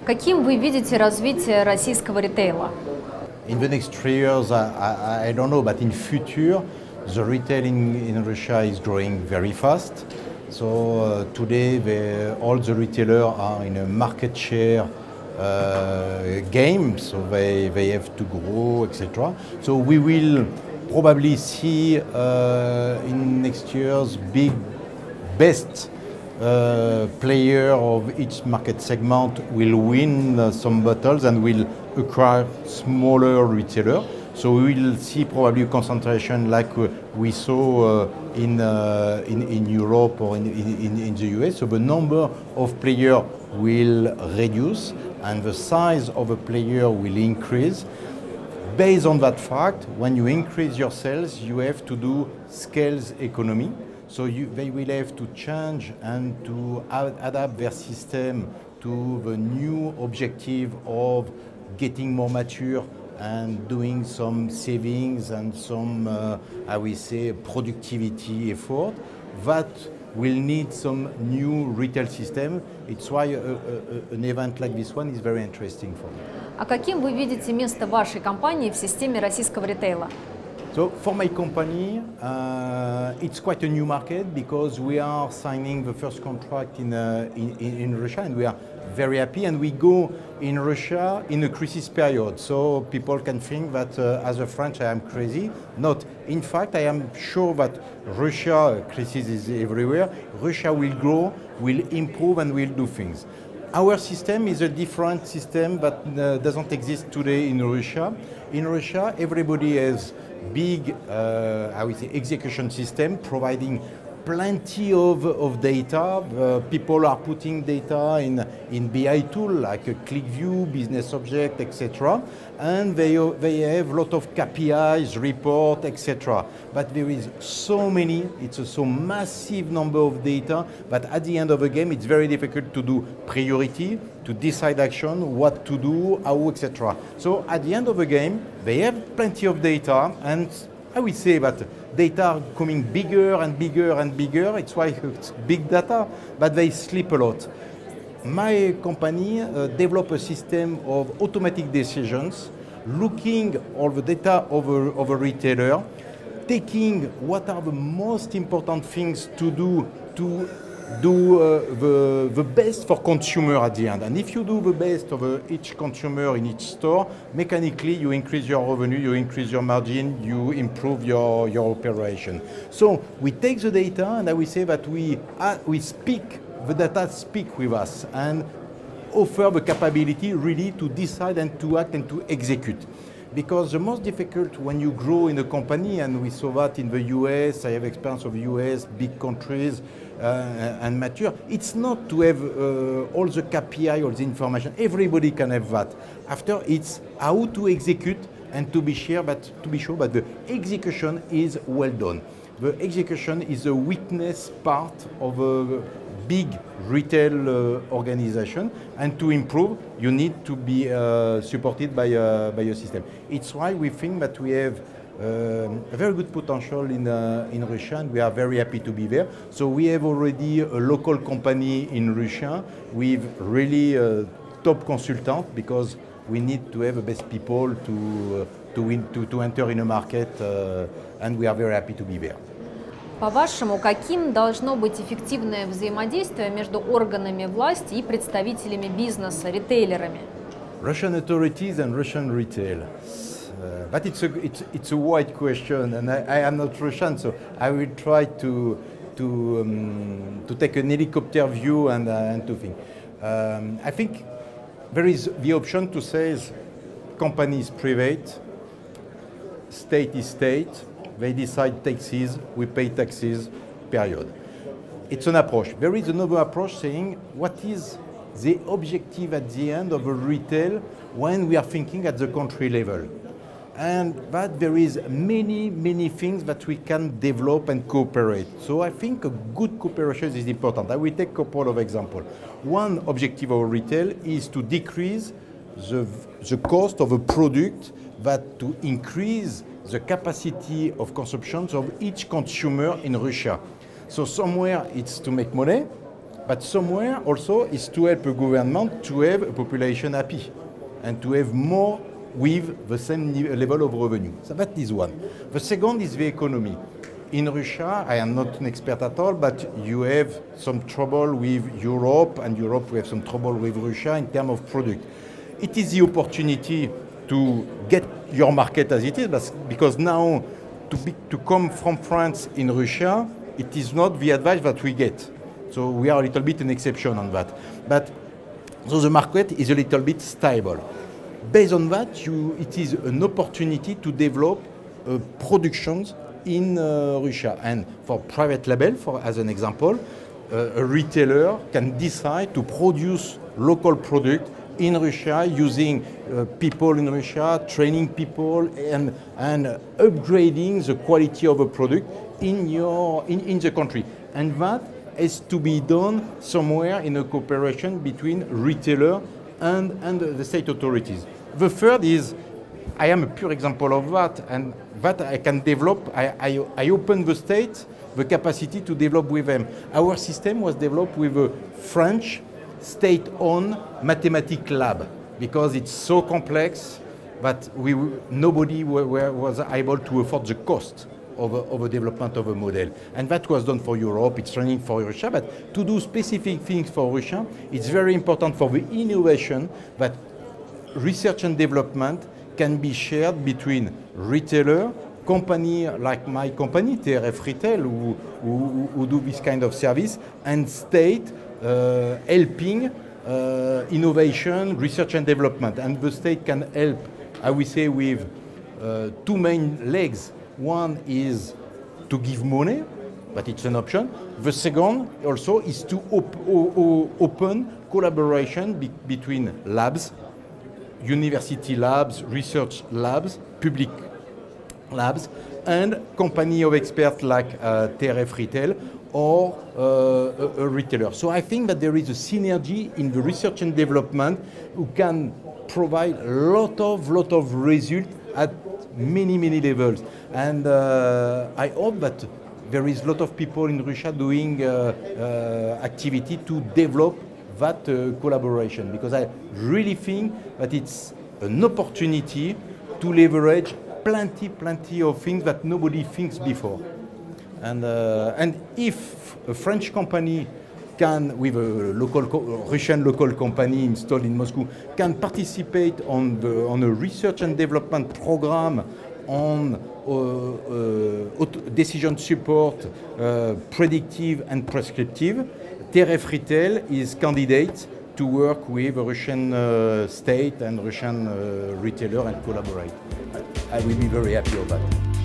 Каким вы видите развитие российского ритейла? In the next 3 years, I don't know, but in future, the retailing in Russia is growing very fast. So today, all the retailers are in a market share game, so they have to grow, etc. So we will probably see in next years best player of each market segment will win some battles and will acquire smaller retailers. So we will see probably a concentration like we saw in Europe or in the US. So the number of players will reduce and the size of a player will increase. Based on that fact, when you increase your sales, you have to do scales economy. So they will have to change and to adapt their system to the new objective of getting more mature and doing some savings and some, I will say, productivity effort. That will need some new retail system. It's why an event like this one is very interesting for me. А каким вы видите место вашей компании в системе российского ритейла? So for my company, it's quite a new market because we are signing the first contract in Russia and we are very happy, and we go in Russia in a crisis period. So people can think that as a French I am crazy. Not. In fact, I am sure that Russia, crisis is everywhere, Russia will grow, will improve and will do things. Our system is a different system that doesn't exist today in Russia. In Russia, everybody has big, I would say, execution system providing plenty of data. People are putting data in BI tool like a ClickView, Business Object, etc. And they have a lot of KPIs, report, etc. But there is so many, it's a so massive number of data that at the end of the game, it's very difficult to do priority, to decide action, what to do, how, etc. So at the end of the game, they have plenty of data, and I would say that data are coming bigger and bigger and bigger. It's why it's big data, but they sleep a lot. My company developed a system of automatic decisions, looking all the data of a retailer, taking what are the most important things to do the best for consumer at the end. And if you do the best of each consumer in each store, mechanically you increase your revenue, you increase your margin, you improve your operation. So we take the data and I will say that we speak, the data speak with us and offer the capability really to decide and to act and to execute. Because the most difficult when you grow in a company, and we saw that in the US, I have experience of US, big countries, and mature, it's not to have all the KPI, all the information. Everybody can have that. After, it's how to execute and to be sure that the execution is well done. The execution is a weakness part of a big retail organization, and to improve, you need to be supported by your system. It's why we think that we have a very good potential in Russia, and we are very happy to be there. So we have already a local company in Russia with really top consultant, because we need to have the best people to enter in a market, and we are very happy to be there. По-вашему, каким должно быть эффективное взаимодействие между органами власти и представителями бизнеса, ритейлерами? Russian authorities and Russian retail. But it's a wide question, and I am not Russian, so I will try to take an helicopter view and to think. I think there is the option to say is company is private, state is state. They decide taxes, we pay taxes, period. It's an approach. There is another approach saying what is the objective at the end of a retail when we are thinking at the country level. And that there is many things that we can develop and cooperate. So I think a good cooperation is important. I will take a couple of examples. One objective of retail is to decrease the cost of a product, that to increase the capacity of consumption of each consumer in Russia. So somewhere it's to make money, But somewhere also is to help a government to have a population happy and to have more with the same level of revenue. So that is one. The second is the economy. In Russia, I am not an expert at all, but you have some trouble with Europe, and Europe we have some trouble with Russia in terms of product. It is the opportunity to get your market as it is, because now to come from France in Russia, it is not the advice that we get. So we are a little bit an exception on that. But so the market is a little bit stable. Based on that, it is an opportunity to develop productions in Russia. And for private label, as an example, a retailer can decide to produce local product in Russia using people in Russia, training people, and upgrading the quality of a product in the country. And that is to be done somewhere in a cooperation between retailer and the state authorities. The third is, I am a pure example of that, and that I can develop. I open the state the capacity to develop with them. Our system was developed with a French state-owned mathematics lab because it's so complex that nobody was able to afford the cost of a development of a model. And that was done for Europe, it's running for Russia, but to do specific things for Russia, it's very important for the innovation that research and development can be shared between retailer, company like my company, TRF Retail, who do this kind of service, and state helping innovation, research and development. And the state can help, I would say, with two main legs. One is to give money, but it's an option. The second also is to open collaboration between labs, university labs, research labs, public labs, and company of experts like TRF Retail or a retailer. So I think that there is a synergy in the research and development who can provide a lot of results at many levels. And I hope that there is a lot of people in Russia doing activity to develop that collaboration, because I really think that it's an opportunity to leverage plenty of things that nobody thinks before. And if a French company can, with a Russian local company installed in Moscow, can participate on a research and development program on decision support, predictive and prescriptive, TRF Retail is candidate to work with a Russian state and Russian retailer and collaborate. I will be very happy about that.